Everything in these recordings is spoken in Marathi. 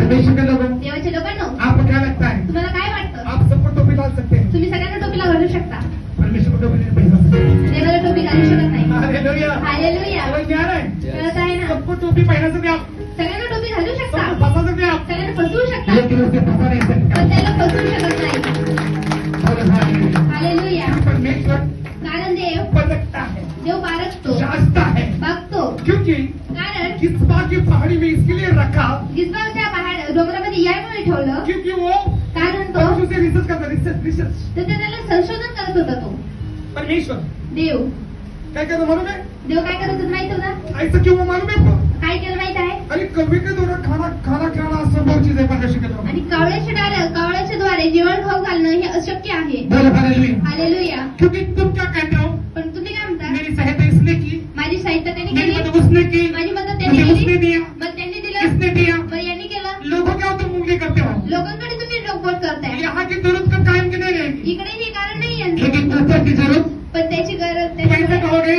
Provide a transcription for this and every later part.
परमेश्वर के लोगों, देवाचे लोकांनो, आपको क्या लगता है? तुम्हाला काय वाटतं? आप सबको टोपी डाल सकते हैं, तुम्ही सगळ्यांना टोपीला घालू शकता, परमेश्वर को टोपी नहीं पहना सकते। देवाला टोपी घालू शकत नाही। हालेलुया, हालेलुया, समझ में आ रहा है? कळत आहे ना? सबको टोपी पहना सकते आप, सगळ्यांना टोपी घालू शकता, सबको फंसा सकते आप, सगळ्यांना फसवू शकता, लेकिन उसे फंसा नहीं सकता। पण त्याला फसवू शकत नाही। बोलो हालेलुया। हालेलुया, परमेश्वर कारण देव परखता है, देव पारखतो, जांचता है, बघतो, क्योंकि कारण गिस्पा की पहाड़ी में इसके लिए रखा, गिसबाच्या पहाड डोंगरामध्ये यामुळे ठेवलं, क्योंकि वो कारण तो उसे रिसर्च करता, रिसर्च। तर त्याला संशोधन करत होता। तो परमेश्वर देव क्या कहता मालूम है? देव काय करत होता माहित होता? ऐसा क्यों वो मालूम है आपको? काय केलं माहित आहे? अरे कभी के दौरान खाना खाना खाना असंभव चीज है परमेश्वर के द्वारा। आणि कावळ्याच्या द्वारे जेवण खाऊ घालणं हे अशक्य आहे। बोलो हालेलुया। हालेलुया, क्योंकि तुम क्या कहते हो? पण तुम्ही काय म्हणता? मेरी सहायता इसने की, माझी सहायता त्यांनी मेरी केली, मदद उसने की, माझी मदत मुझे त्यांनी उसने केली, दिया, मग त्यांनी दिलं, किसने दिया? मग यांनी केलं। लोगों क्या तुम उंगली करते हो? लोकांकडे तुम्ही डोकबोट करताय, यहाँ की जरूरत का कायम की नहीं रहेगी, इकडे हे कारण नाही यांचं, लेकिन ऊपर की जरूरत पण त्याची गरज पैसा त्याच्यामुळे कहोगे,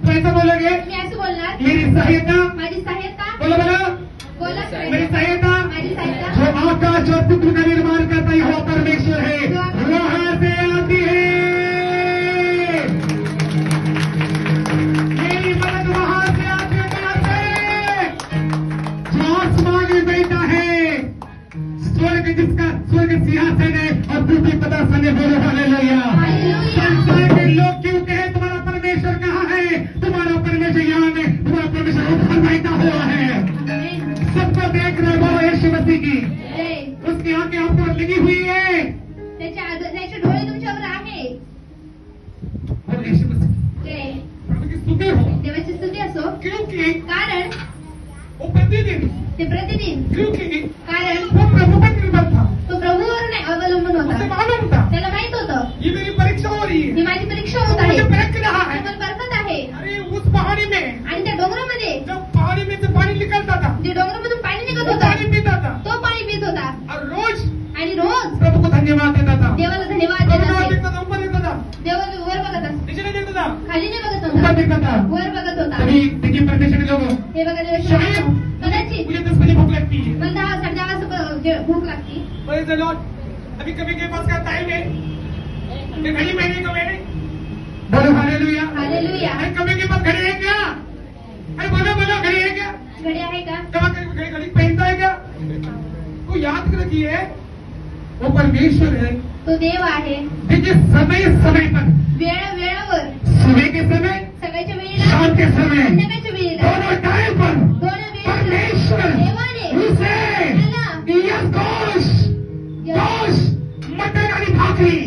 पैसा बोलोगे, मी असं बोलणार, मेरी सहायता, माझी सहायता, बोलो बोलो, बोला मेरी सहायता, माझी सहायता जो आकाश और पृथ्वी का निर्माण करता है वो परमेश्वर है, वहां से आती है। मेरी मदद वहां से आती है, वहां से जो आसमान में बैठा है, स्वर्ग जिसका स्वर्ग सिंहासन है और पृथ्वी पदासन है। बोलो हालेलुया। संसार के लोग क्यों कहे तुम्हारा परमेश्वर कहाँ है? तुम्हारा परमेश्वर यहाँ में, तुम्हारा परमेश्वर ऊपर बैठा हुआ है, सबको देख रहे हो। यीशु मसीह की उसकी आंखें आप पर लगी हुई है, त्याचे डोळे तुमच्यावर आहे। और यीशु मसीह ते प्रभु की स्तुति हो, देवाची स्तुती असो, क्योंकि कारण वो प्रतिदिन, ते प्रतिदिन, क्योंकि कारण वो प्रभु पर निर्भर था, तो प्रभूवर नाही अवलंबून उसे होता, मालूम था त्याला माहित होतं ये मेरी परीक्षा हो रही है, ही माझी परीक्षा होत तो आहे, मुझे परख रहा है। मला परखत आहे। अरे उस पहाड़ी में आणि त्या डोंगरामध्ये जब पहाड़ी में से पानी निकलता था, जे डोंगरामधून पाणी निघत वो होतं, पानी पीता था तो पाणी पित होता और रोज आणि रोज प्रभु को धन्यवाद देता था। देवाला धन्यवाद प्रभु देत को असे। देखता था, ऊपर देखता था, देवाला वर बघत असे, नीचे नहीं देखता था, खाली नाही बघत ऊपर होता, देखता था। वर बघत होता। तभी देखिए परमेश्वर के लोगों, हे बघा देवाची शायद लोकं, कदाचित मुझे 10 बजे भूख लगती है, मला 10 10:30 वाजता भूक लागती, Praise the Lord। अभी कभी के पास का टाइम है कि घड़ी पहने को मैंने, बोलो हालेलुया। हालेलुया। अरे कभी के पास घड़ी है क्या? अरे बोलो बोलो घड़ी है क्या? घडी आहे का? जब घड़ी घड़ी पहनता है क्या? को याद रखिए वो परमेश्वर है। तो देव आहे, देखिए समय समय पर, वेळेवर, सुबह के समय, सकाळच्या वेळेला, शाम के समय, संध्याकाळच्या वेळेला, दोनों टाइम पर दोन वेळेला परमेश्वर देवाने उसे त्याला दिया गोश्त, मटन आणि भाकरी